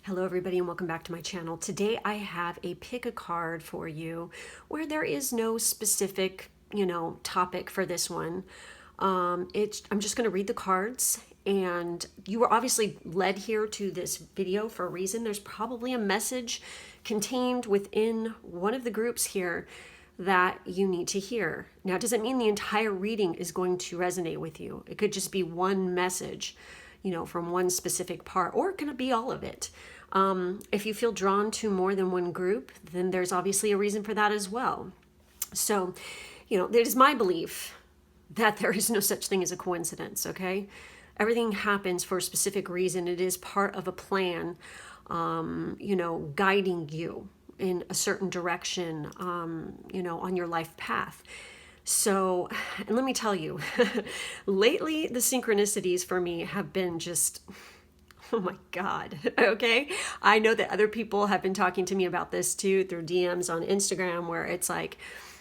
Hello everybody and welcome back to my channel. Today I have a pick a card for you where there is no specific, topic for this one. I'm just going to read the cards, and you were obviously led here to this video for a reason. There's probably a message contained within one of the groups here that you need to hear. Now, it doesn't mean the entire reading is going to resonate with you. It could just be one message, from one specific part, or it could be all of it. If you feel drawn to more than one group, then there's obviously a reason for that as well. So, it is my belief that there is no such thing as a coincidence, okay? Everything happens for a specific reason. It is part of a plan, guiding you in a certain direction, on your life path. So, and let me tell you, lately the synchronicities for me have been just, oh my God, okay? I know that other people have been talking to me about this too through DMs on Instagram, where it's like,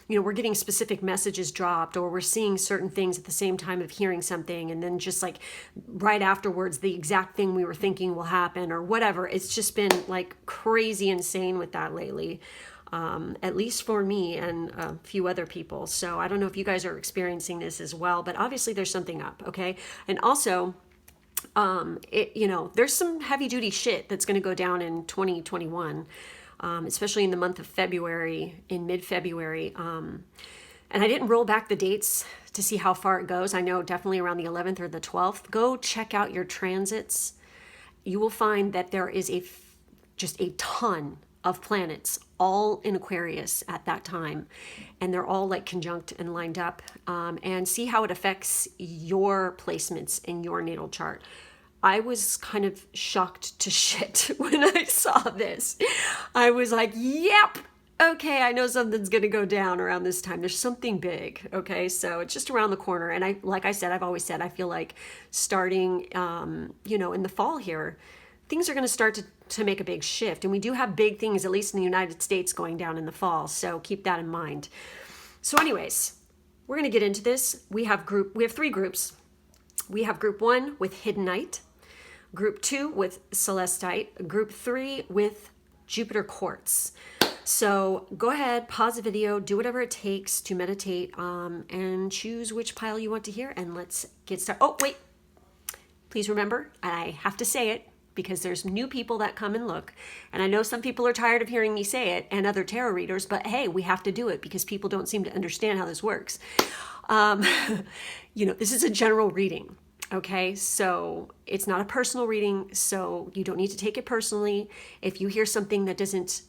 we're getting specific messages dropped, or we're seeing certain things at the same time of hearing something, and then just like right afterwards, the exact thing we were thinking will happen or whatever. It's just been like crazy insane with that lately. At least for me and a few other people. So I don't know if you guys are experiencing this as well, but obviously there's something up, okay? And also, there's some heavy duty shit that's going to go down in 2021, especially in the month of February, in mid-February. And I didn't roll back the dates to see how far it goes. I know definitely around the 11th or the 12th. Go check out your transits. You will find that there is just a ton of planets all in Aquarius at that time, and they're all like conjunct and lined up, and see how it affects your placements in your natal chart. I was kind of shocked to shit when I saw this. I was like, yep, okay, I know something's going to go down around this time. There's something big, okay? So it's just around the corner. And I've always said, I feel like starting, in the fall here, things are going to start to make a big shift. And we do have big things, at least in the United States, going down in the fall. So keep that in mind. So anyways, we're going to get into this. We have three groups. We have group 1 with Hidden Night, group 2 with Celestite, group 3 with Jupiter Quartz. So go ahead, pause the video, do whatever it takes to meditate, and choose which pile you want to hear. And let's get started. Oh, wait. Please remember, I have to say it, because there's new people that come and look. And I know some people are tired of hearing me say it, and other tarot readers, but hey, we have to do it because people don't seem to understand how this works. This is a general reading, okay? So it's not a personal reading, so you don't need to take it personally if you hear something that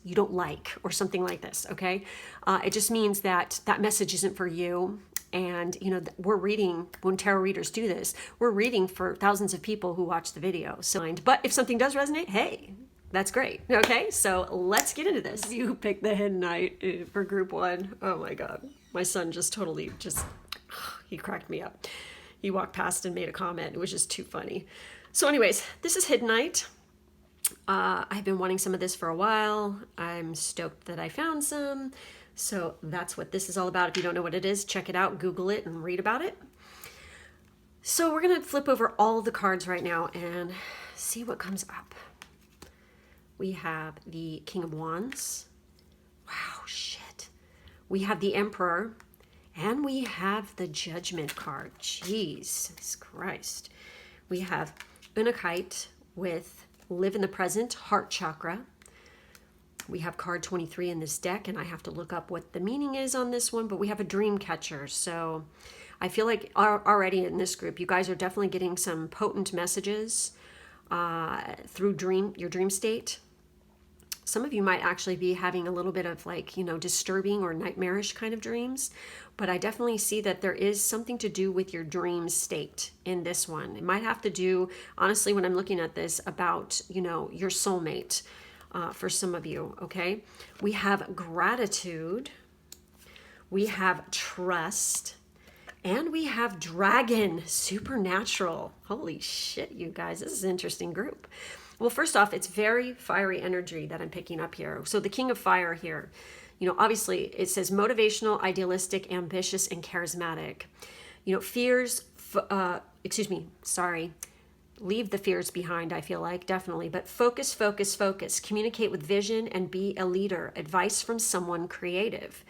you don't like or something like this, okay? It just means that that message isn't for you. And, we're reading, when tarot readers do this, we're reading for thousands of people who watch the video. So, but if something does resonate, hey, that's great. Okay, so let's get into this. You picked the Hidden Night for group 1. Oh my God. My son he cracked me up. He walked past and made a comment. It was just too funny. So anyways, this is Hidden Night. I've been wanting some of this for a while. I'm stoked that I found some. So that's what this is all about. If you don't know what it is, check it out, Google it, and read about it. So we're going to flip over all the cards right now and see what comes up. We have the King of Wands. Wow, shit. We have the Emperor. And we have the Judgment card. Jesus Christ. We have Untitled with Live in the Present, Heart Chakra. We have card 23 in this deck, and I have to look up what the meaning is on this one, but we have a dream catcher. So I feel like already in this group, you guys are definitely getting some potent messages through your dream state. Some of you might actually be having a little bit of disturbing or nightmarish kind of dreams, but I definitely see that there is something to do with your dream state in this one. It might have to do, honestly, when I'm looking at this, about, your soulmate. For some of you, okay? We have gratitude, we have trust, and we have dragon, supernatural. Holy shit, you guys, this is an interesting group. Well, first off, it's very fiery energy that I'm picking up here. So the King of Fire here, obviously it says motivational, idealistic, ambitious, and charismatic. Leave the fears behind, I feel like, definitely. But focus, focus, focus. Communicate with vision and be a leader. Advice from someone creative.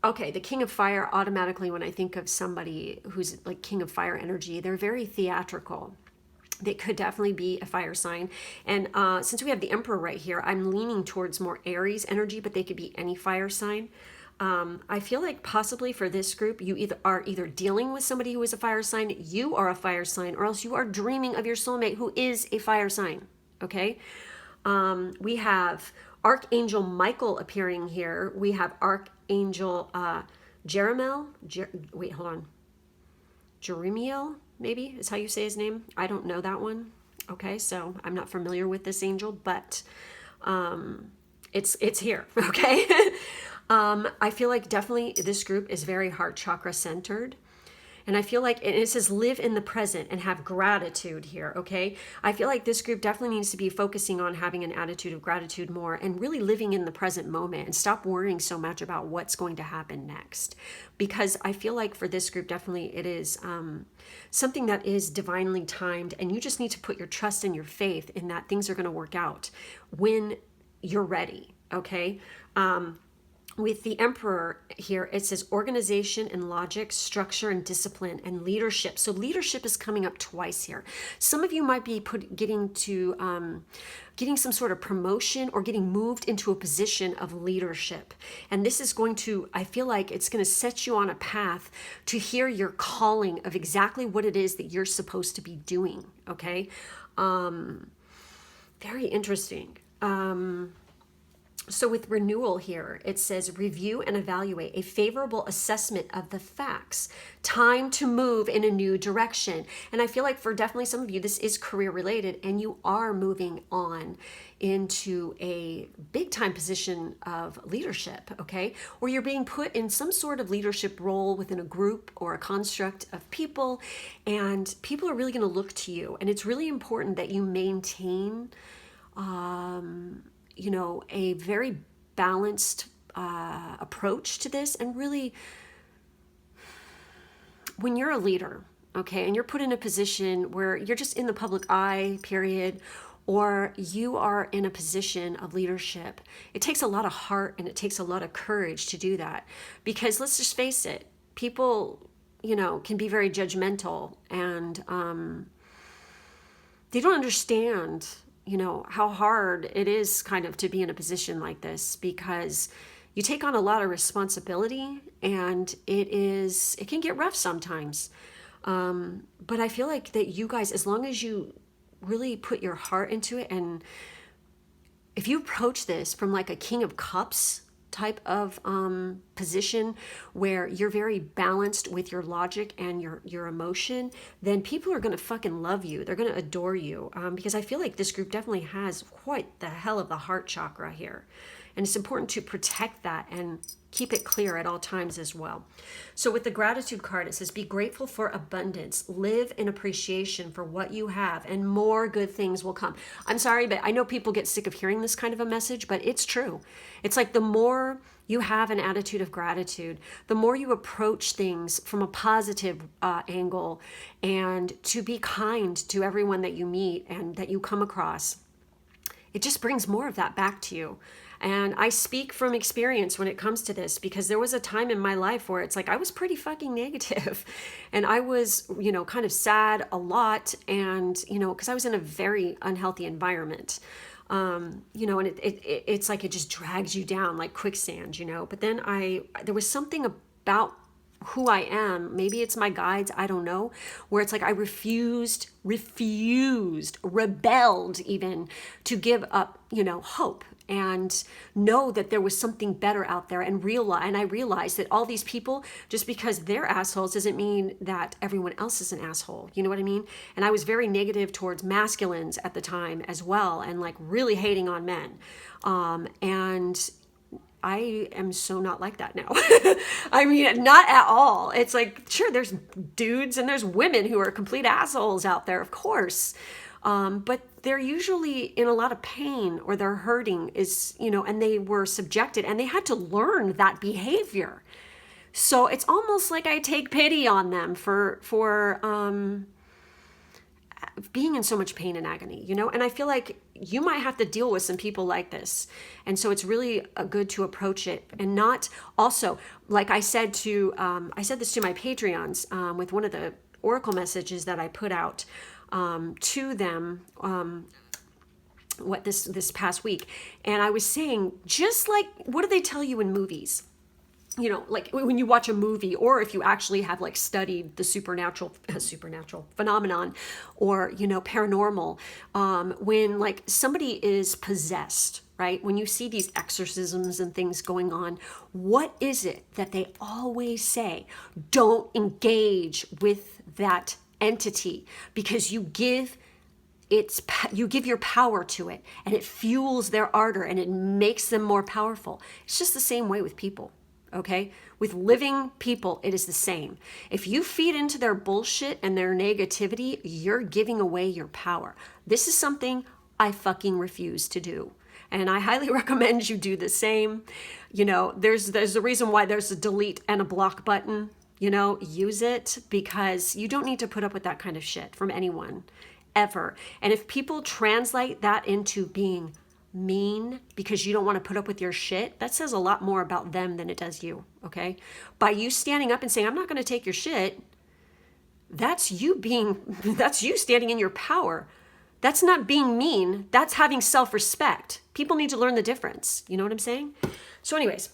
Okay, the King of Fire, automatically when I think of somebody who's like King of Fire energy, they're very theatrical. They could definitely be a fire sign. And since we have the Emperor right here, I'm leaning towards more Aries energy, but they could be any fire sign. I feel like possibly for this group, you are either dealing with somebody who is a fire sign, you are a fire sign, or else you are dreaming of your soulmate who is a fire sign. Okay. We have Archangel Michael appearing here. We have Archangel wait, hold on. Jeremiel, maybe is how you say his name. I don't know that one. Okay, so I'm not familiar with this angel, but it's here. Okay. I feel like definitely this group is very heart chakra centered. And I feel like it says live in the present and have gratitude here, okay? I feel like this group definitely needs to be focusing on having an attitude of gratitude more and really living in the present moment and stop worrying so much about what's going to happen next. Because I feel like for this group, definitely it is something that is divinely timed, and you just need to put your trust and your faith in that things are going to work out when you're ready, okay? With the Emperor here, it says organization and logic, structure and discipline, and leadership. So leadership is coming up twice here. Some of you might be getting some sort of promotion or getting moved into a position of leadership. And this is going to, I feel like it's going to set you on a path to hear your calling of exactly what it is that you're supposed to be doing. Okay. Very interesting. So with renewal here, it says review and evaluate a favorable assessment of the facts. Time to move in a new direction. And I feel like for definitely some of you, this is career related and you are moving on into a big time position of leadership, okay? Or you're being put in some sort of leadership role within a group or a construct of people, and people are really going to look to you. And it's really important that you maintain a very balanced approach to this. And really, when you're a leader, okay, and you're put in a position where you're just in the public eye, period, or you are in a position of leadership, it takes a lot of heart and it takes a lot of courage to do that. Because let's just face it, people, can be very judgmental, and they don't understand how hard it is kind of to be in a position like this, because you take on a lot of responsibility and it can get rough sometimes. But I feel like that you guys, as long as you really put your heart into it, and if you approach this from like a King of Cups type of position where you're very balanced with your logic and your emotion, then people are going to fucking love you. They're going to adore you, because I feel like this group definitely has quite the hell of the heart chakra here. And it's important to protect that and keep it clear at all times as well. So with the gratitude card, it says, be grateful for abundance, live in appreciation for what you have, and more good things will come. I'm sorry, but I know people get sick of hearing this kind of a message, but it's true. It's like the more you have an attitude of gratitude, the more you approach things from a positive angle, and to be kind to everyone that you meet and that you come across, it just brings more of that back to you. And I speak from experience when it comes to this, because there was a time in my life where it's like I was pretty fucking negative, and I was, kind of sad a lot, and, because I was in a very unhealthy environment, and it's like it just drags you down like quicksand, But then there was something about who I am, maybe it's my guides, I don't know, where it's like I rebelled even to give up, hope, and know that there was something better out there, and I realized that all these people, just because they're assholes doesn't mean that everyone else is an asshole. You know what I mean? And I was very negative towards masculines at the time as well, and like really hating on men. And I am so not like that now. I mean, not at all. It's like, sure, there's dudes and there's women who are complete assholes out there, of course. But they're usually in a lot of pain, or they're hurting, and they were subjected, and they had to learn that behavior. So it's almost like I take pity on them for being in so much pain and agony, you know? And I feel like you might have to deal with some people like this. And so it's really good to approach it and not also, like I said I said this to my Patreons with one of the oracle messages that I put out to them this past week. And I was saying, just like, what do they tell you in movies? You know, like when you watch a movie, or if you actually have like studied the supernatural phenomenon, or, you know, paranormal, when like somebody is possessed, right? When you see these exorcisms and things going on, what is it that they always say? Don't engage with that entity, because you give your power to it, and it fuels their ardor, and it makes them more powerful. It's just the same way with people. Okay? With living people, it is the same. If you feed into their bullshit and their negativity, you're giving away your power. This is something I fucking refuse to do. And I highly recommend you do the same. You know, there's a reason why there's a delete and a block button. You know, use it, because you don't need to put up with that kind of shit from anyone, ever. And if people translate that into being mean because you don't want to put up with your shit, that says a lot more about them than it does you. Okay? By you standing up and saying, I'm not going to take your shit, that's you standing in your power. That's not being mean. That's having self-respect. People need to learn the difference. You know what I'm saying? So anyways,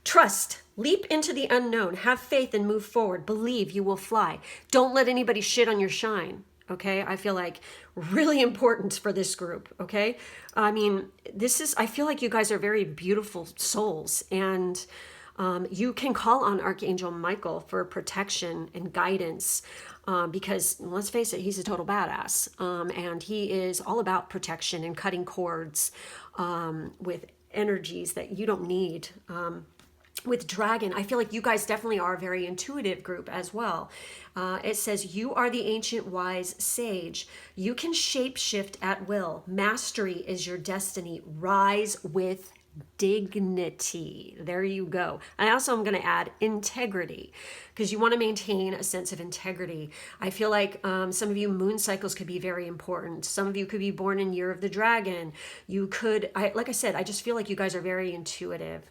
trust. Leap into the unknown. Have faith and move forward. Believe you will fly. Don't let anybody shit on your shine. Okay, I feel like really important for this group. Okay, I mean, I feel like you guys are very beautiful souls, and you can call on Archangel Michael for protection and guidance, because let's face it, he's a total badass, and he is all about protection and cutting cords with energies that you don't need. With Dragon, I feel like you guys definitely are a very intuitive group as well. It says, you are the ancient wise sage. You can shapeshift at will. Mastery is your destiny. Rise with dignity. There you go. And I also am going to add integrity, because you want to maintain a sense of integrity. I feel like some of you, moon cycles could be very important. Some of you could be born in Year of the Dragon. You could, like I said, I just feel like you guys are very intuitive.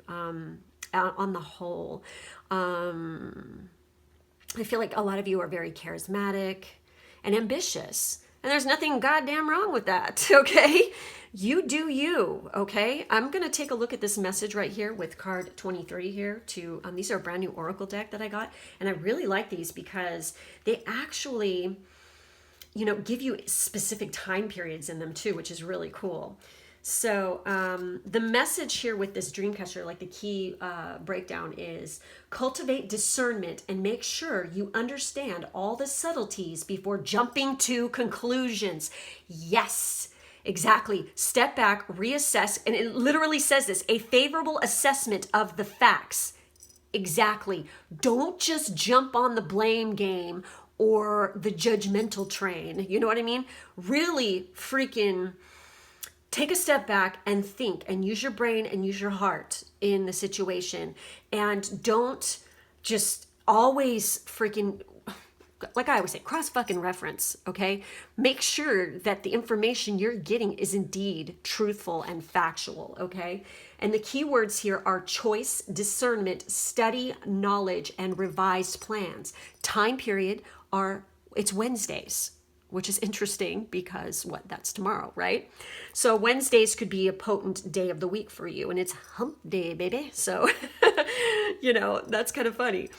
On the whole, I feel like a lot of you are very charismatic and ambitious, and there's nothing goddamn wrong with that. Okay, you do you. Okay, I'm gonna take a look at this message right here with card 23 here. These are a brand new oracle deck that I got, and I really like these because they actually, you know, give you specific time periods in them too, which is really cool. So the message here with this Dreamcatcher, like the key breakdown, is cultivate discernment and make sure you understand all the subtleties before jumping to conclusions. Yes, exactly. Step back, reassess, and it literally says this, a favorable assessment of the facts. Exactly. Don't just jump on the blame game or the judgmental train. You know what I mean? Really freaking take a step back and think and use your brain and use your heart in the situation, and don't just always freaking, like I always say, cross fucking reference. Okay, make sure that the information you're getting is indeed truthful and factual. Okay, and the key words here are choice, discernment, study, knowledge, and revised plans. Time period it's Wednesdays, which is interesting because that's tomorrow, right? So Wednesdays could be a potent day of the week for you, and it's hump day, baby. So, you know, that's kind of funny.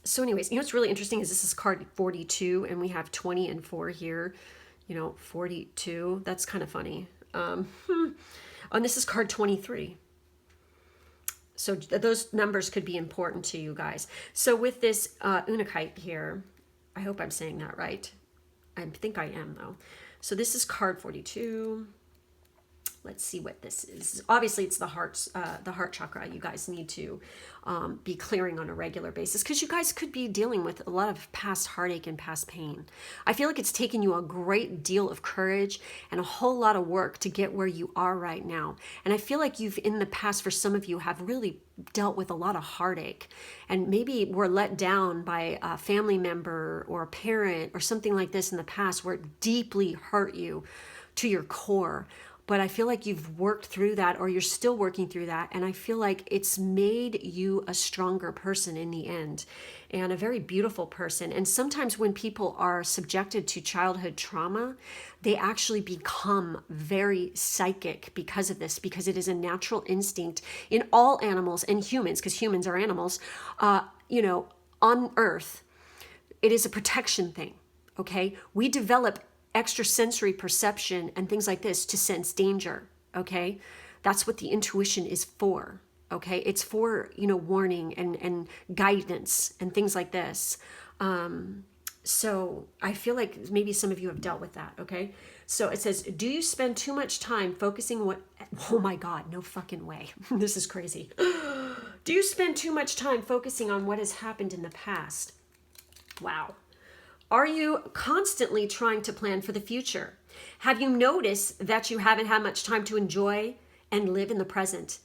So anyways, you know what's really interesting is this is card 42, and we have 20 and 4 here. You know, 42, that's kind of funny. And this is card 23. So those numbers could be important to you guys. So with this Unakite here, I hope I'm saying that right. I think I am, though. So this is card 42. Let's see what this is. Obviously, it's the heart chakra. You guys need to be clearing on a regular basis because you guys could be dealing with a lot of past heartache and past pain. I feel like it's taken you a great deal of courage and a whole lot of work to get where you are right now. And I feel like you've, in the past, for some of you, have really dealt with a lot of heartache and maybe were let down by a family member or a parent or something like this in the past where it deeply hurt you to your core. But I feel like you've worked through that, or you're still working through that. And I feel like it's made you a stronger person in the end, and a very beautiful person. And sometimes when people are subjected to childhood trauma, they actually become very psychic because of this, because it is a natural instinct in all animals and humans, because humans are animals, on Earth. It is a protection thing, okay? We develop extrasensory perception and things like this to sense danger, okay? That's what the intuition is for, okay? It's for, warning and guidance and things like this. So I feel like maybe some of you have dealt with that, okay? So it says, do you spend too much time focusing oh my God, no fucking way. This is crazy. Do you spend too much time focusing on what has happened in the past? Wow. Are you constantly trying to plan for the future? Have you noticed that you haven't had much time to enjoy and live in the present?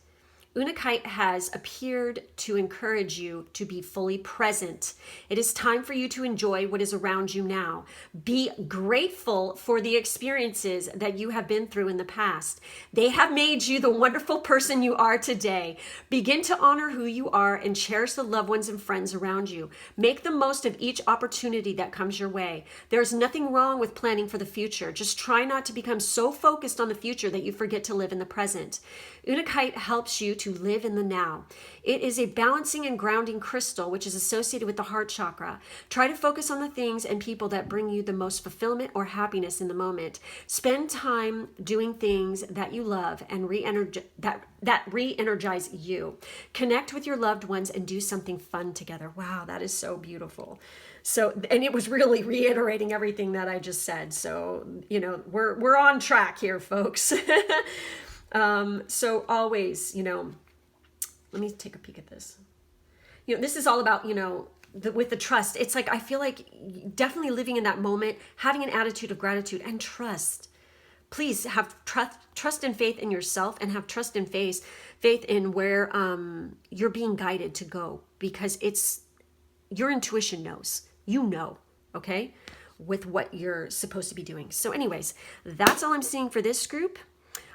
Unakite has appeared to encourage you to be fully present. It is time for you to enjoy what is around you now. Be grateful for the experiences that you have been through in the past. They have made you the wonderful person you are today. Begin to honor who you are and cherish the loved ones and friends around you. Make the most of each opportunity that comes your way. There's nothing wrong with planning for the future. Just try not to become so focused on the future that you forget to live in the present. Unakite helps you to live in the now. It is a balancing and grounding crystal, which is associated with the heart chakra. Try to focus on the things and people that bring you the most fulfillment or happiness in the moment. Spend time doing things that you love and that re-energize you. Connect with your loved ones and do something fun together. Wow, that is so beautiful. So, and it was really reiterating everything that I just said. So, we're on track here, folks. So always, let me take a peek at this. This is all about, with the trust. It's like, I feel like definitely living in that moment, having an attitude of gratitude and trust. Please have trust and faith in yourself, and have trust and faith in where you're being guided to go, because it's your intuition knows, okay, with what you're supposed to be doing. So anyways, that's all I'm seeing for this group.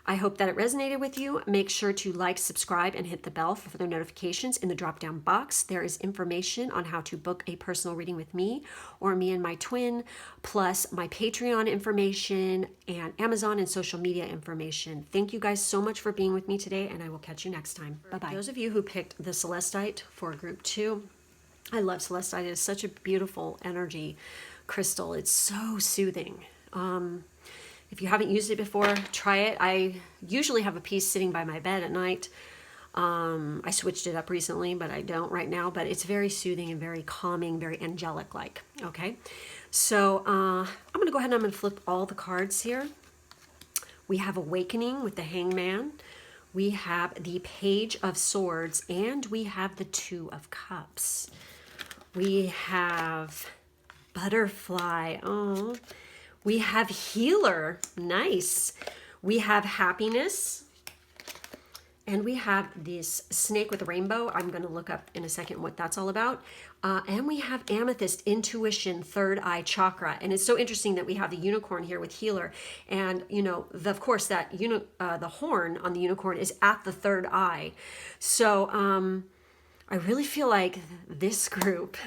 I hope that it resonated with you. Make sure to like, subscribe, and hit the bell for further notifications. In the drop-down box, there is information on how to book a personal reading with me or me and my twin, plus my Patreon information and Amazon and social media information. Thank you guys so much for being with me today, and I will catch you next time. Bye-bye. Those of you who picked the Celestite for group 2, I love Celestite. It is such a beautiful energy crystal. It's so soothing. If you haven't used it before, try it. I usually have a piece sitting by my bed at night. I switched it up recently, but I don't right now. But it's very soothing and very calming, very angelic-like. Okay, so I'm going to go ahead and I'm going to flip all the cards here. We have Awakening with the Hangman. We have the Page of Swords, and we have the Two of Cups. We have Butterfly. Oh. We have Healer. Nice. We have Happiness. And we have this snake with a rainbow. I'm going to look up in a second what that's all about. And we have Amethyst, Intuition, Third Eye Chakra. And it's so interesting that we have the unicorn here with Healer. And, of course, that the horn on the unicorn is at the third eye. So I really feel like this group...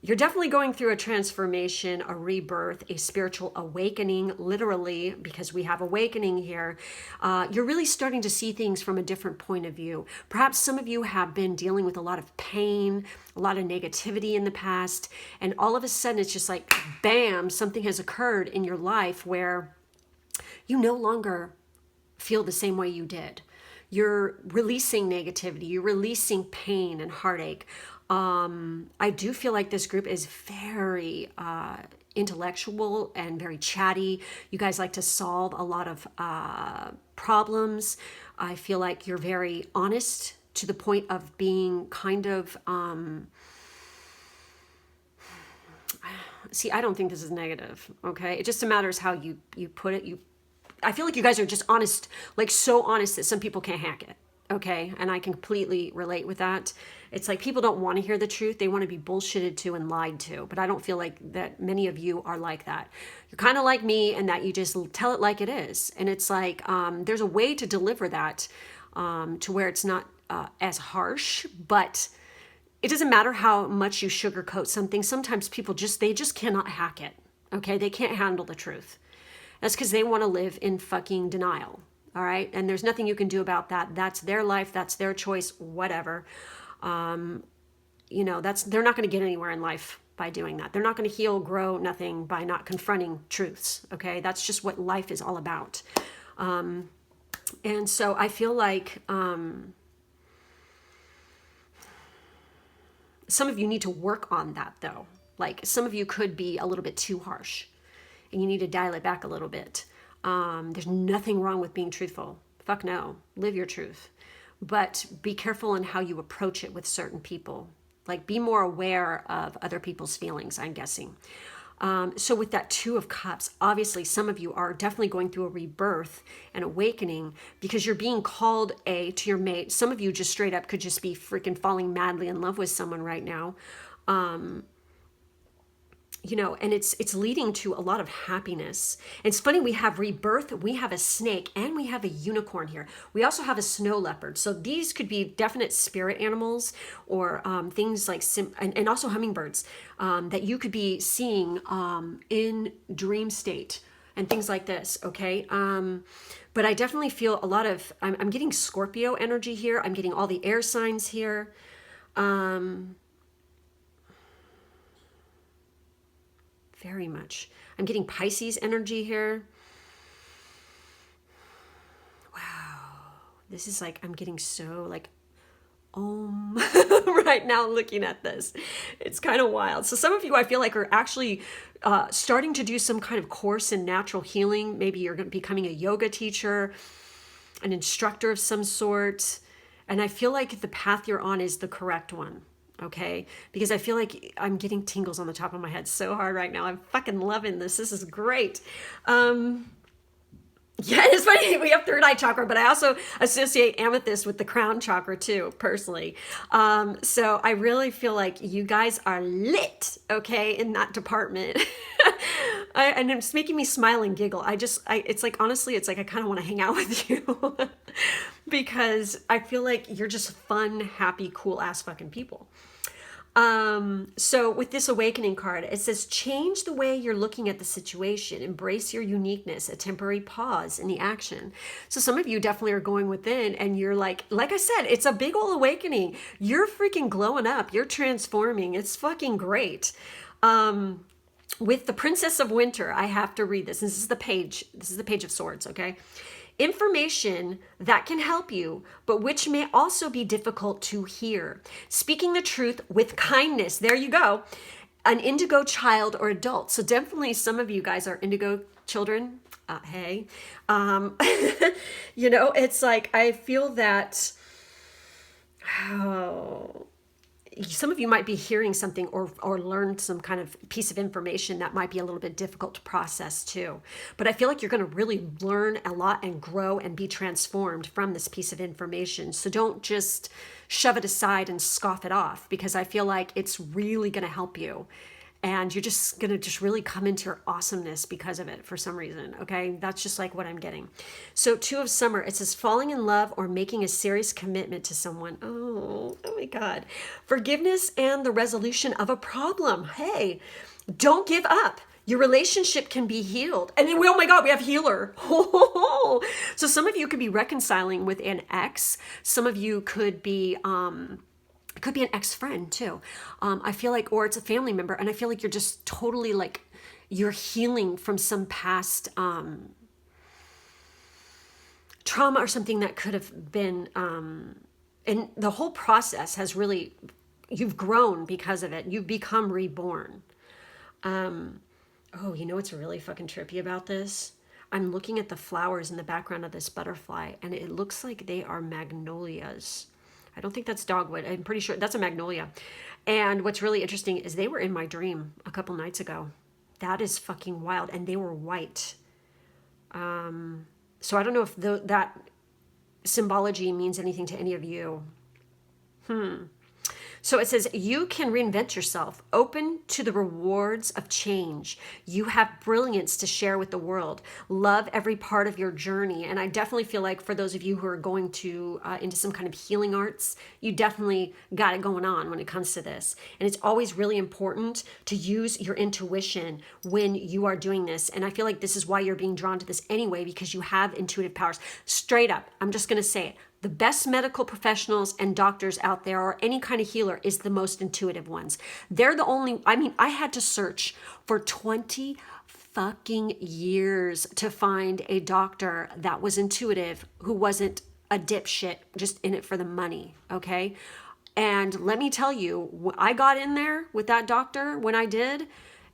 You're definitely going through a transformation, a rebirth, a spiritual awakening, literally, because we have awakening here. You're really starting to see things from a different point of view. Perhaps some of you have been dealing with a lot of pain, a lot of negativity in the past, and all of a sudden it's just like, bam, something has occurred in your life where you no longer feel the same way you did. You're releasing negativity, you're releasing pain and heartache. I do feel like this group is very intellectual and very chatty. You guys like to solve a lot of problems. I feel like you're very honest to the point of being kind of, see, I don't think this is negative, okay? It just matters how you put it. I feel like you guys are just honest, like so honest that some people can't hack it, okay? And I can completely relate with that. It's like people don't want to hear the truth. They want to be bullshitted to and lied to. But I don't feel like that many of you are like that. You're kind of like me in that you just tell it like it is. And it's like there's a way to deliver that to where it's not as harsh, but it doesn't matter how much you sugarcoat something. Sometimes people they just cannot hack it, okay? They can't handle the truth. That's because they want to live in fucking denial, all right? And there's nothing you can do about that. That's their life. That's their choice, whatever. You know, they're not going to get anywhere in life by doing that. They're not going to heal, grow, nothing by not confronting truths, okay? That's just what life is all about. And so I feel like some of you need to work on that, though. Like, some of you could be a little bit too harsh, and you need to dial it back a little bit. There's nothing wrong with being truthful. Fuck no. Live your truth. But be careful in how you approach it with certain people. Like, be more aware of other people's feelings, I'm guessing. So with that Two of Cups, obviously some of you are definitely going through a rebirth and awakening because you're being called to your mate. Some of you just straight up could just be freaking falling madly in love with someone right now. You know, and it's leading to a lot of happiness. And it's funny, we have rebirth, we have a snake, and we have a unicorn here. We also have a snow leopard. So these could be definite spirit animals or things like, and also hummingbirds that you could be seeing in dream state and things like this, okay? But I definitely feel a lot of, I'm getting Scorpio energy here. I'm getting all the air signs here. Very much. I'm getting Pisces energy here. Wow. This is like, I'm getting so like, right now looking at this. It's kind of wild. So some of you I feel like are actually starting to do some kind of course in natural healing. Maybe you're becoming a yoga teacher, an instructor of some sort. And I feel like the path you're on is the correct one. Okay, because I feel like I'm getting tingles on the top of my head so hard right now. I'm fucking loving this. This is great. Yeah, it's funny. We have third eye chakra, but I also associate amethyst with the crown chakra too, personally. So I really feel like you guys are lit, okay, in that department. And it's making me smile and giggle. It's like, honestly, it's like I kind of want to hang out with you because I feel like you're just fun, happy, cool ass fucking people. So with this awakening card, it says, change the way you're looking at the situation, embrace your uniqueness, a temporary pause in the action. So some of you definitely are going within and you're like I said, it's a big old awakening. You're freaking glowing up. You're transforming. It's fucking great. With the Princess of Winter, I have to read this. This is the Page of Swords, okay? Information that can help you, but which may also be difficult to hear. Speaking the truth with kindness. There you go. An indigo child or adult. So definitely some of you guys are indigo children. Hey. You know, it's like, I feel that, some of you might be hearing something or learned some kind of piece of information that might be a little bit difficult to process too. But I feel like you're going to really learn a lot and grow and be transformed from this piece of information. So don't just shove it aside and scoff it off, because I feel like it's really going to help you. And you're just going to just really come into your awesomeness because of it for some reason, okay? That's just like what I'm getting. So Two of Summer, it says falling in love or making a serious commitment to someone. Oh my God. Forgiveness and the resolution of a problem. Hey, don't give up. Your relationship can be healed. And then oh my God, we have healer. So some of you could be reconciling with an ex. Some of you could be... it could be an ex-friend too. I feel like, or it's a family member. And I feel like you're just totally like, you're healing from some past trauma or something that could have been, and the whole process has really, you've grown because of it. You've become reborn. Oh, you know what's really fucking trippy about this? I'm looking at the flowers in the background of this butterfly, and it looks like they are magnolias. I don't think that's dogwood. I'm pretty sure that's a magnolia. And what's really interesting is they were in my dream a couple nights ago. That is fucking wild. And they were white. So I don't know if that symbology means anything to any of you. So it says, you can reinvent yourself, open to the rewards of change. You have brilliance to share with the world. Love every part of your journey. And I definitely feel like for those of you who are going to into some kind of healing arts, you definitely got it going on when it comes to this. And it's always really important to use your intuition when you are doing this. And I feel like this is why you're being drawn to this anyway, because you have intuitive powers. Straight up, I'm just going to say it. The best medical professionals and doctors out there, or any kind of healer, is the most intuitive ones. They're the only, I mean, I had to search for 20 fucking years to find a doctor that was intuitive, who wasn't a dipshit just in it for the money, okay? And let me tell you, I got in there with that doctor when I did,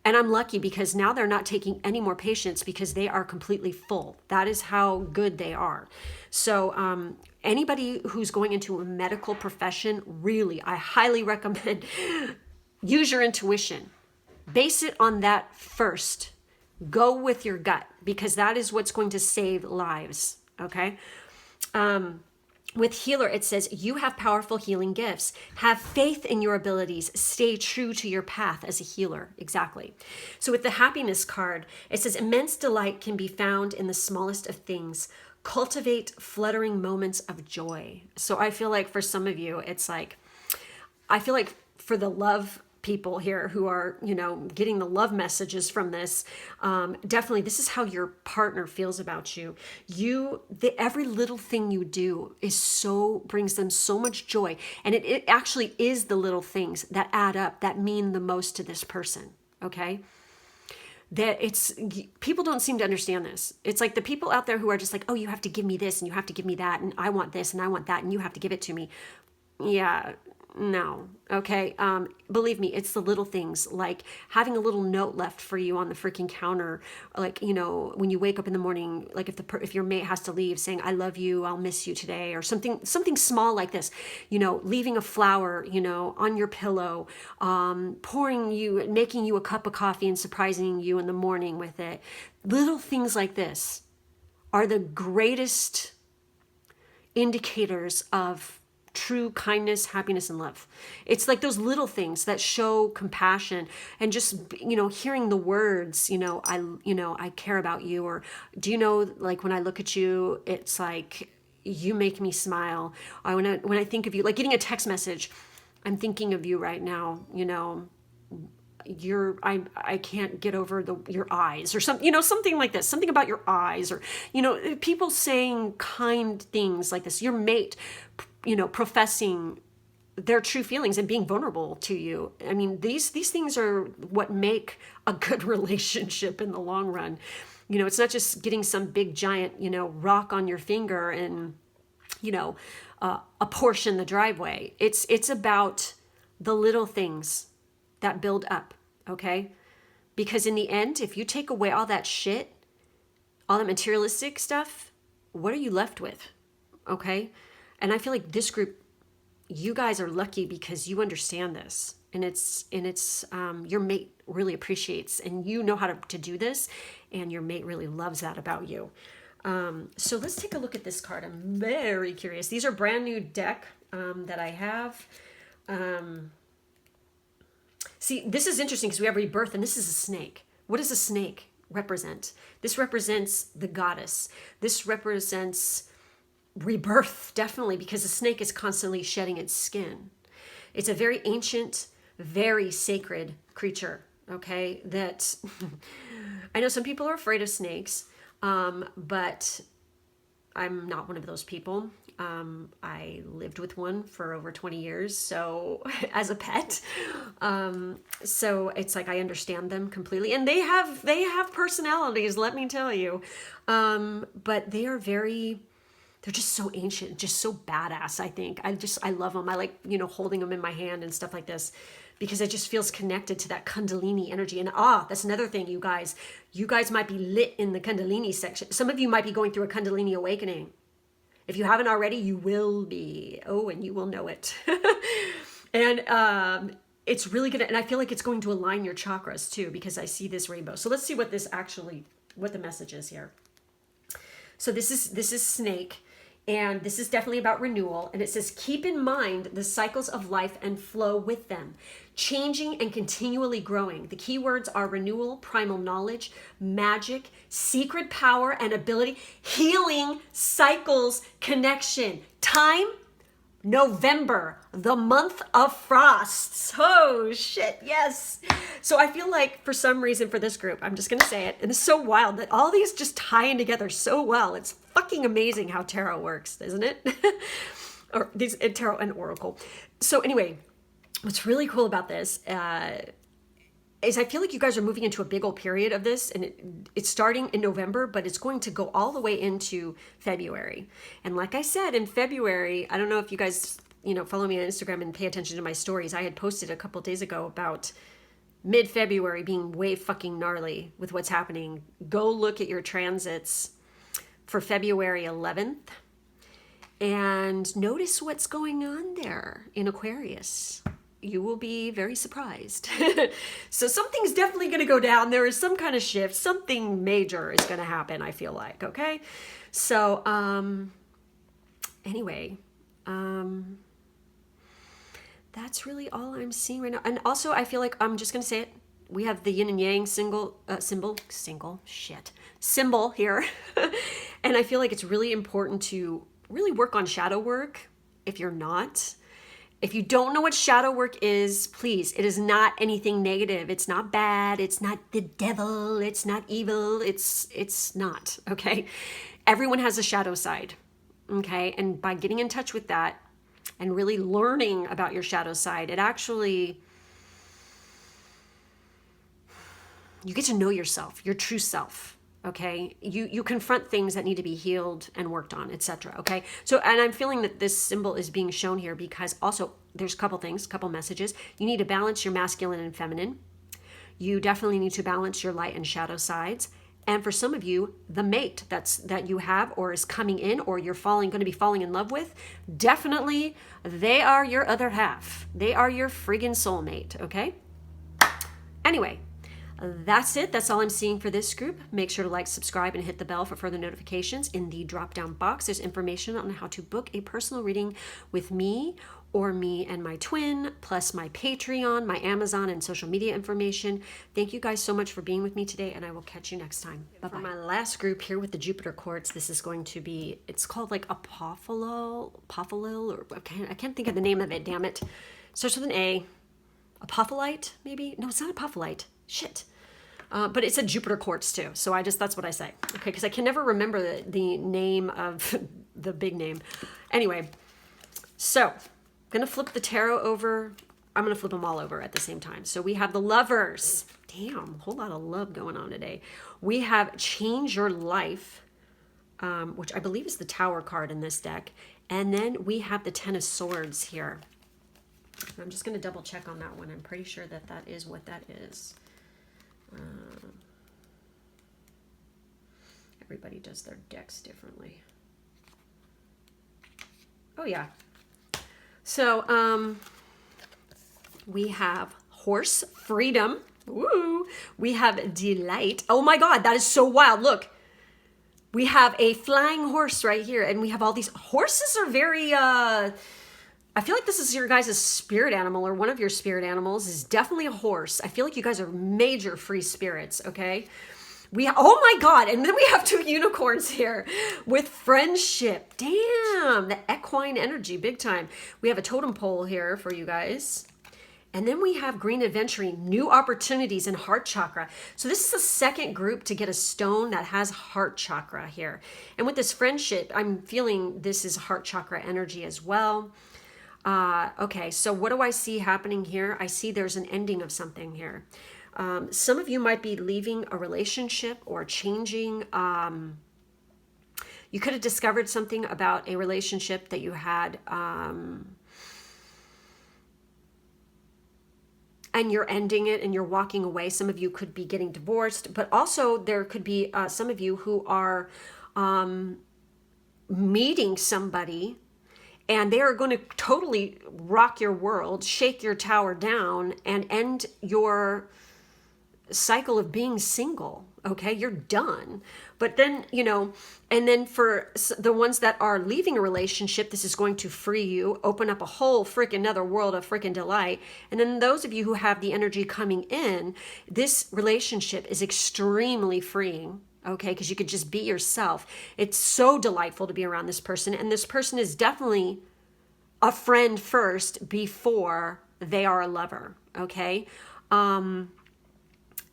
and I'm lucky because now they're not taking any more patients because they are completely full. That is how good they are. So anybody who's going into a medical profession, really, I highly recommend use your intuition. Base it on that first. Go with your gut, because that is what's going to save lives, okay? With healer, it says, you have powerful healing gifts. Have faith in your abilities. Stay true to your path as a healer. Exactly. So with the happiness card, it says, immense delight can be found in the smallest of things. Cultivate fluttering moments of joy. So I feel like for some of you, it's like, I feel like for the love people here who are, you know, getting the love messages from this, definitely this is how your partner feels about you. Every little thing you do brings them so much joy. And it actually is the little things that add up, that mean the most to this person. Okay. People don't seem to understand this. It's like the people out there who are just like, oh, you have to give me this and you have to give me that. And I want this and I want that. And you have to give it to me. Yeah. No. Okay. Believe me, it's the little things, like having a little note left for you on the freaking counter. Like, you know, when you wake up in the morning, like if your mate has to leave, saying, I love you, I'll miss you today, or something small like this, you know, leaving a flower, you know, on your pillow, making you a cup of coffee and surprising you in the morning with it. Little things like this are the greatest indicators of true kindness, happiness, and love. It's like those little things that show compassion, and just, you know, hearing the words, I care about you, or do you know, like when I look at you, it's like you make me smile. When I think of you, like getting a text message, I'm thinking of you right now, you know, I can't get over your eyes, or something, you know, something like this, something about your eyes, or, you know, people saying kind things like this, your mate, you know, professing their true feelings and being vulnerable to you. I mean, these things are what make a good relationship in the long run. You know, it's not just getting some big giant, you know, rock on your finger and, you know, apportion the driveway. It's about the little things that build up, okay? Because in the end, if you take away all that shit, all the materialistic stuff, what are you left with, okay? And I feel like this group, you guys are lucky because you understand this, and it's your mate really appreciates, and you know how to do this, and your mate really loves that about you. So let's take a look at this card. I'm very curious. These are brand new deck that I have. See, this is interesting because we have rebirth, and this is a snake. What does a snake represent? This represents the goddess. This represents rebirth, definitely, because a snake is constantly shedding its skin. It's a very ancient, very sacred creature, okay? That I know some people are afraid of snakes, but I'm not one of those people. I lived with one for over 20 years, so as a pet. So it's like I understand them completely, and they have personalities, let me tell you. But they're just so ancient, just so badass, I think. I love them. I like, you know, holding them in my hand and stuff like this. because it just feels connected to that Kundalini energy. And that's another thing, you guys. You guys might be lit in the Kundalini section. Some of you might be going through a Kundalini awakening. If you haven't already, you will be. Oh, and you will know it. And it's really gonna, and I feel like it's going to align your chakras too, because I see this rainbow. So let's see what what the message is here. So this is Snake. And this is definitely about renewal. And it says, keep in mind the cycles of life and flow with them, changing and continually growing. The key words are renewal, primal knowledge, magic, secret power and ability, healing, cycles, connection, time, November, the month of frosts. Oh shit, yes. So I feel like for some reason for this group, I'm just going to say it, and it's so wild that all these just tie in together so well. It's fucking amazing how tarot works, isn't it? Or these tarot and oracle. So anyway, what's really cool about this is I feel like you guys are moving into a big old period of this, and it's starting in November, but it's going to go all the way into February. And like I said, in February, I don't know if you guys, follow me on Instagram and pay attention to my stories. I had posted a couple days ago about mid-February being way fucking gnarly with what's happening. Go look at your transits for February 11th and notice what's going on there in Aquarius. You will be very surprised. So something's definitely going to go down. There is some kind of shift. Something major is going to happen, I feel like. Okay. So, anyway, that's really all I'm seeing right now. And also I feel like I'm just going to say it. We have the yin and yang symbol here. And I feel like it's really important to really work on shadow work. If you're not, if you don't know what shadow work is, please, it is not anything negative. It's not bad. It's not the devil. It's not evil. It's not, okay? Everyone has a shadow side, okay? And by getting in touch with that and really learning about your shadow side, it actually, you get to know yourself, your true self. Okay, you confront things that need to be healed and worked on, etc. Okay, so, and I'm feeling that this symbol is being shown here because also there's a couple messages. You need to balance your masculine and feminine. You definitely need to balance your light and shadow sides. And for some of you, the mate that you have or is coming in or you're going to be falling in love with, definitely they are your other half. They are your friggin' soulmate. Okay. Anyway. That's it. That's all I'm seeing for this group. Make sure to like, subscribe, and hit the bell for further notifications. In the drop-down box, there's information on how to book a personal reading with me or me and my twin, plus my Patreon, my Amazon, and social media information. Thank you guys so much for being with me today, and I will catch you next time. Bye-bye. For my last group here with the Jupiter quartz, this is going to be, it's called like Apophyllil, or I can't think of the name of it, damn it. Starts with an A. Apophyllite, maybe? No, it's not apophyllite. Shit. But it's a Jupiter quartz too. So that's what I say. Okay, because I can never remember the name of the big name. Anyway, so I'm going to flip the tarot over. I'm going to flip them all over at the same time. So we have the Lovers. Damn, a whole lot of love going on today. We have Change Your Life, which I believe is the Tower card in this deck. And then we have the Ten of Swords here. I'm just going to double check on that one. I'm pretty sure that is what that is. Everybody does their decks differently. Oh yeah. So we have Horse, Freedom. Woo! We have Delight. Oh my God, that is so wild. Look, we have a flying horse right here, and we have all these horses are very I feel like this is your guys' spirit animal, or one of your spirit animals is definitely a horse. I feel like you guys are major free spirits, okay? Oh my God, and then we have two unicorns here with friendship. Damn, the equine energy, big time. We have a totem pole here for you guys. And then we have Green Adventuring, new opportunities in heart chakra. So this is the second group to get a stone that has heart chakra here. And with this friendship, I'm feeling this is heart chakra energy as well. Okay, so what do I see happening here? I see there's an ending of something here. Some of you might be leaving a relationship or changing. You could have discovered something about a relationship that you had. and you're ending it and you're walking away. Some of you could be getting divorced, but also there could be some of you who are meeting somebody and they are going to totally rock your world, shake your tower down, and end your cycle of being single. Okay, you're done. But then, and then for the ones that are leaving a relationship, this is going to free you, open up a whole freaking other world of freaking delight. And then those of you who have the energy coming in, this relationship is extremely freeing. Okay, because you could just be yourself. It's so delightful to be around this person. And this person is definitely a friend first before they are a lover. Okay. And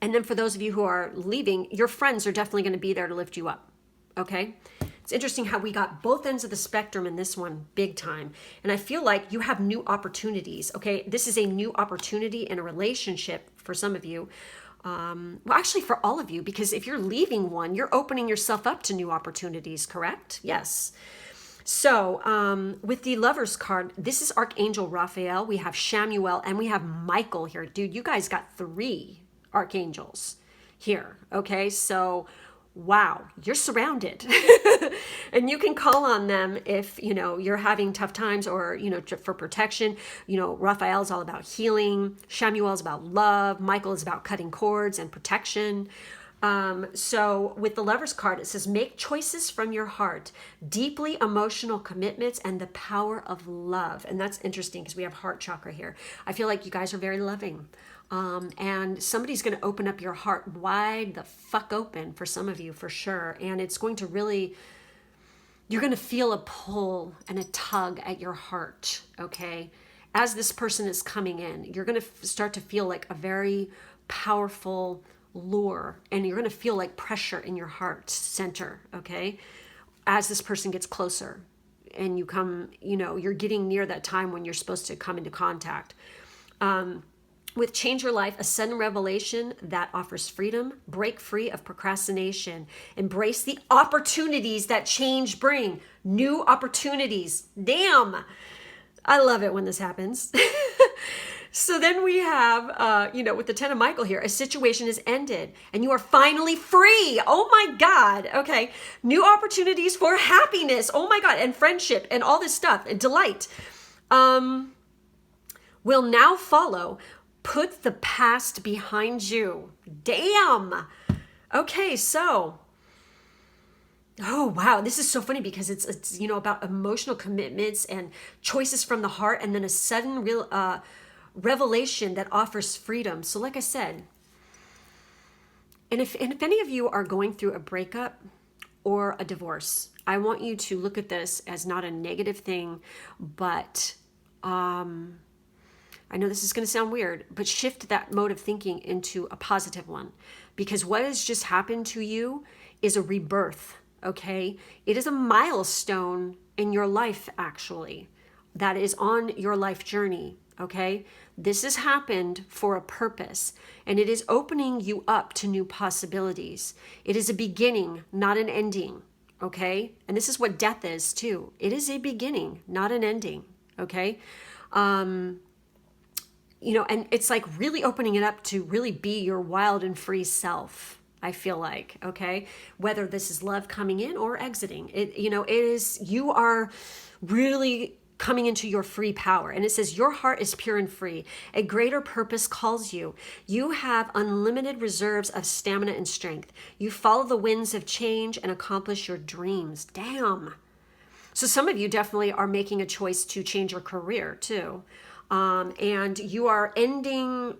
then for those of you who are leaving, your friends are definitely going to be there to lift you up. Okay. It's interesting how we got both ends of the spectrum in this one big time. And I feel like you have new opportunities. Okay. This is a new opportunity in a relationship for some of you. Well, actually for all of you, because if you're leaving one, you're opening yourself up to new opportunities, correct? Yes. So with the Lovers card, this is Archangel Raphael. We have Shamuel and we have Michael here. Dude, you guys got 3 archangels here. Okay. So wow, you're surrounded and you can call on them if, you're having tough times or, for protection. Raphael is all about healing. Shamuel is about love. Michael is about cutting cords and protection. So with the Lovers card, it says, make choices from your heart, deeply emotional commitments, and the power of love. And that's interesting because we have heart chakra here. I feel like you guys are very loving. And somebody's going to open up your heart wide the fuck open for some of you, for sure. And it's going to really, you're going to feel a pull and a tug at your heart. Okay. As this person is coming in, you're going to start to feel like a very powerful lure, and you're going to feel like pressure in your heart center. Okay. As this person gets closer and you come, you're getting near that time when you're supposed to come into contact. With Change Your Life, a sudden revelation that offers freedom, break free of procrastination, embrace the opportunities that change bring, new opportunities. Damn, I love it when this happens. So then we have, with the 10 of Michael here, a situation is ended and you are finally free. Oh my God. Okay. New opportunities for happiness. Oh my God. And friendship and all this stuff and delight will now follow. Put the past behind you. Damn. Okay, so, oh wow, this is so funny because it's about emotional commitments and choices from the heart, and then a sudden real revelation that offers freedom. So, like I said, and if any of you are going through a breakup or a divorce, I want you to look at this as not a negative thing, but I know this is going to sound weird, but shift that mode of thinking into a positive one, because what has just happened to you is a rebirth. Okay. It is a milestone in your life, actually, that is on your life journey. Okay. This has happened for a purpose, and it is opening you up to new possibilities. It is a beginning, not an ending. Okay. And this is what death is too. It is a beginning, not an ending. Okay. And it's like really opening it up to really be your wild and free self, I feel like, okay? Whether this is love coming in or exiting, you are really coming into your free power. And it says, your heart is pure and free. A greater purpose calls you. You have unlimited reserves of stamina and strength. You follow the winds of change and accomplish your dreams. Damn. So some of you definitely are making a choice to change your career too. And you are ending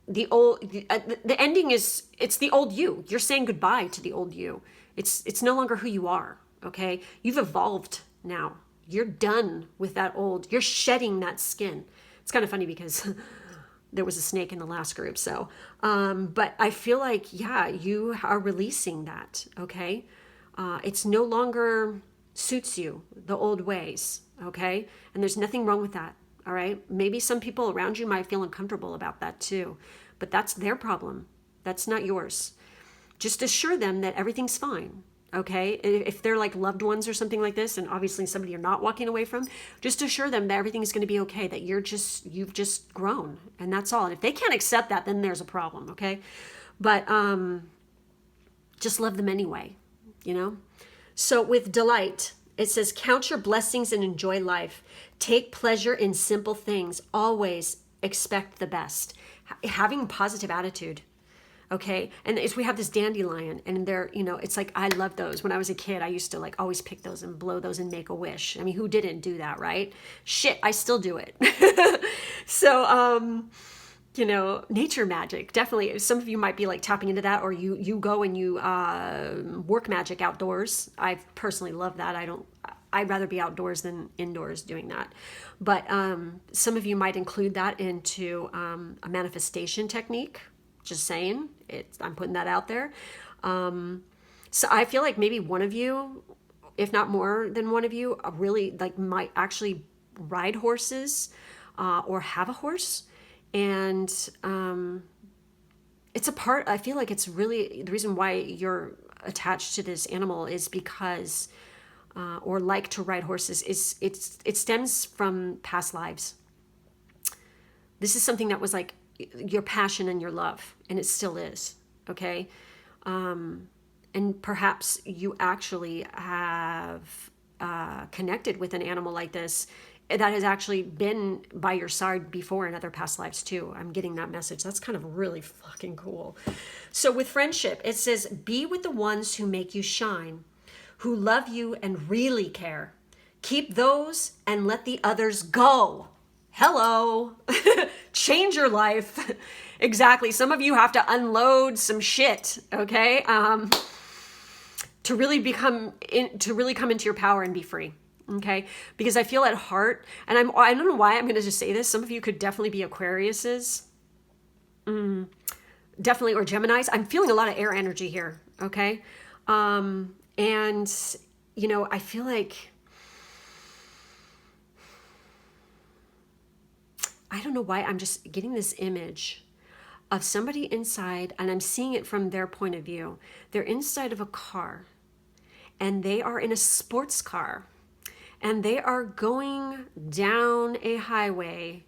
the old, the ending is, it's the old you. You're saying goodbye to the old you. It's no longer who you are. Okay. You've evolved now. You're done with that old, you're shedding that skin. It's kind of funny because there was a snake in the last group. So, but I feel like, yeah, you are releasing that. Okay. It's no longer suits you, the old ways. Okay. And there's nothing wrong with that. All right. Maybe some people around you might feel uncomfortable about that too, but that's their problem. That's not yours. Just assure them that everything's fine. Okay, if they're like loved ones or something like this, and obviously somebody you're not walking away from, just assure them that everything's going to be okay, that you've just grown, and that's all. And if they can't accept that, then there's a problem. Okay, but just love them anyway, you know. So with delight, it says, count your blessings and enjoy life. Take pleasure in simple things. Always expect the best. Having a positive attitude. Okay. And we have this dandelion, and they're, you know, it's like, I love those. When I was a kid, I used to like always pick those and blow those and make a wish. I mean, who didn't do that, right? Shit, I still do it. So, you know, nature magic, definitely. Some of you might be like tapping into that, or you go and you work magic outdoors. I personally love that. I'd rather be outdoors than indoors doing that. But some of you might include that into a manifestation technique. Just saying, I'm putting that out there. So I feel like maybe one of you, if not more than one of you, really like might actually ride horses or have a horse. And it's a part, I feel like it's really, the reason why you're attached to this animal is because, or like to ride horses, it stems from past lives. This is something that was like your passion and your love, and it still is. Okay. And perhaps you actually have connected with an animal like this that has actually been by your side before in other past lives too. I'm getting that message. That's kind of really fucking cool. So with friendship, it says, be with the ones who make you shine, who love you and really care. Keep those and let the others go. Hello. Change your life. Exactly. Some of you have to unload some shit, okay? To really come into your power and be free. Okay? Because I feel at heart, and I don't know why I'm going to just say this. Some of you could definitely be Aquariuses. Definitely, or Geminis. I'm feeling a lot of air energy here. Okay? And, you know, I feel like, I don't know why I'm just getting this image of somebody inside, and I'm seeing it from their point of view. They're inside of a car, and they are in a sports car, and they are going down a highway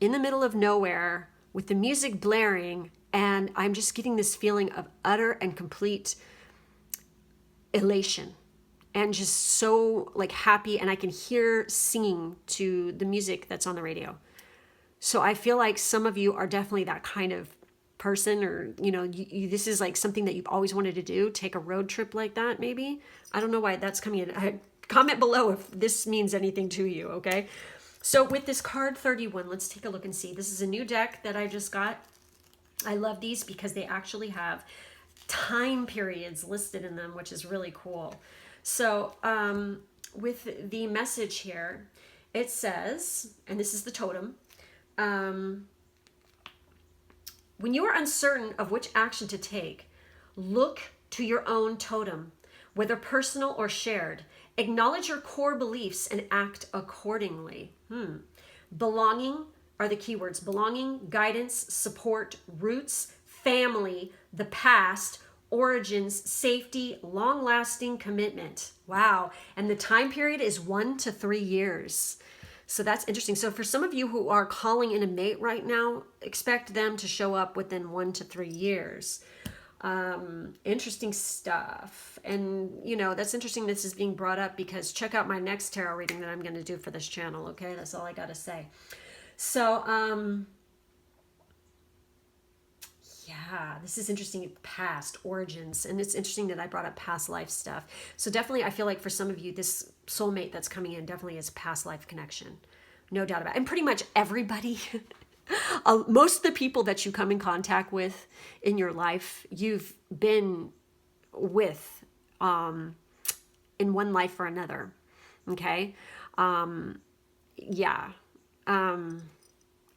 in the middle of nowhere with the music blaring, and I'm just getting this feeling of utter and complete elation. And just so like happy, and I can hear singing to the music that's on the radio. So I feel like some of you are definitely that kind of person, or, you know, this is like something that you've always wanted to do, take a road trip like that, maybe. I don't know why that's coming in. Comment below if this means anything to you, okay? So with this card 31, let's take a look and see. This is a new deck that I just got. I love these because they actually have time periods listed in them, which is really cool. So with the message here, it says, and this is the totem, when you are uncertain of which action to take, look to your own totem, whether personal or shared. Acknowledge your core beliefs and act accordingly. Belonging are the keywords. Belonging, guidance, support, roots, family, the past, origins, safety, long-lasting commitment. Wow. And the time period is 1 to 3 years. So that's interesting. So for some of you who are calling in a mate right now, expect them to show up within 1 to 3 years. Interesting stuff. And, you know, that's interesting this is being brought up, because check out my next tarot reading that I'm going to do for this channel. Okay. That's all I got to say. So, yeah, this is interesting. Past, origins. And it's interesting that I brought up past life stuff. So definitely, I feel like for some of you, this soulmate that's coming in definitely is a past life connection. No doubt about it. And pretty much everybody, most of the people that you come in contact with in your life, you've been with in one life or another. Okay? Yeah.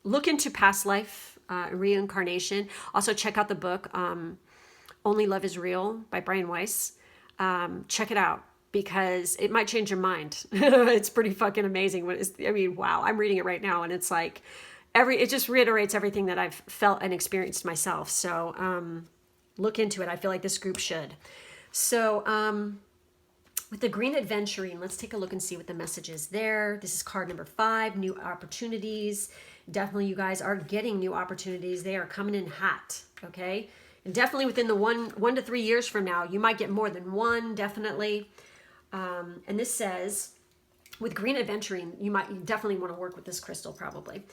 Look into past life reincarnation. Also check out the book Only Love is Real by Brian Weiss. Check it out, because it might change your mind. It's pretty fucking amazing. I mean, wow, I'm reading it right now, and it's like it just reiterates everything that I've felt and experienced myself. So look into it. I feel like this group should. So with the green adventuring, let's take a look and see what the message is there. This is card number 5, new opportunities. Definitely you guys are getting new opportunities. They are coming in hot, okay? And definitely within the 1 to 3 years from now, you might get more than one, definitely. And this says, with green adventuring, you definitely want to work with this crystal probably.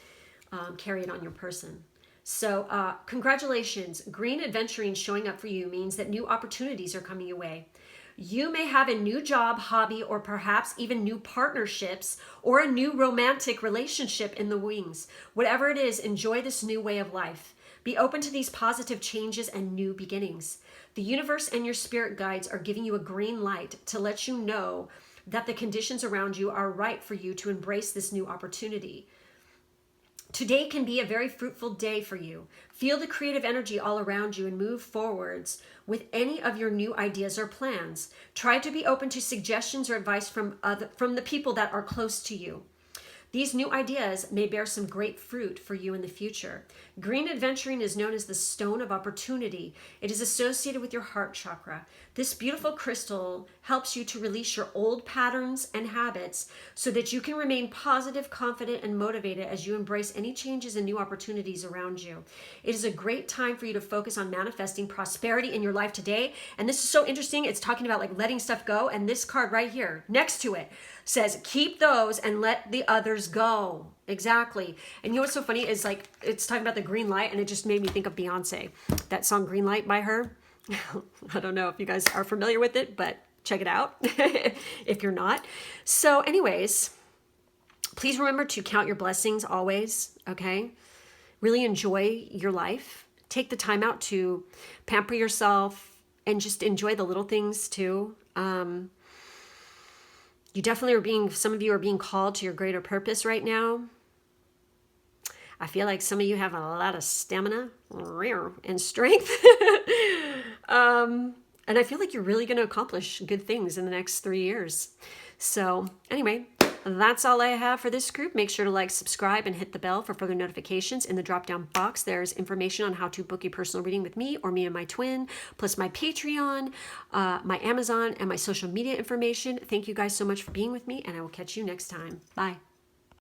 Carry it on your person. So congratulations. Green adventuring showing up for you means that new opportunities are coming your way. You may have a new job, hobby, or perhaps even new partnerships or a new romantic relationship in the wings. Whatever it is, enjoy this new way of life. Be open to these positive changes and new beginnings. The universe and your spirit guides are giving you a green light to let you know that the conditions around you are right for you to embrace this new opportunity. Today can be a very fruitful day for you. Feel the creative energy all around you and move forwards with any of your new ideas or plans. Try to be open to suggestions or advice from the people that are close to you. These new ideas may bear some great fruit for you in the future. Green adventuring is known as the stone of opportunity. It is associated with your heart chakra. This beautiful crystal helps you to release your old patterns and habits so that you can remain positive, confident, and motivated as you embrace any changes and new opportunities around you. It is a great time for you to focus on manifesting prosperity in your life today. And this is so interesting. It's talking about like letting stuff go. And this card right here next to it says, keep those and let the others go. Exactly. And you know what's so funny is like, it's talking about the green light and it just made me think of Beyonce, that song Green Light by her. I don't know if you guys are familiar with it, but check it out if you're not. So anyways, please remember to count your blessings always. Okay. Really enjoy your life. Take the time out to pamper yourself and just enjoy the little things too. You definitely some of you are being called to your greater purpose right now. I feel like some of you have a lot of stamina and strength. And I feel like you're really going to accomplish good things in the next 3 years. So anyway, that's all I have for this group. Make sure to like, subscribe, and hit the bell for further notifications. In the drop-down box, there's information on how to book a personal reading with me or me and my twin, plus my Patreon, my Amazon, and my social media information. Thank you guys so much for being with me, and I will catch you next time. Bye.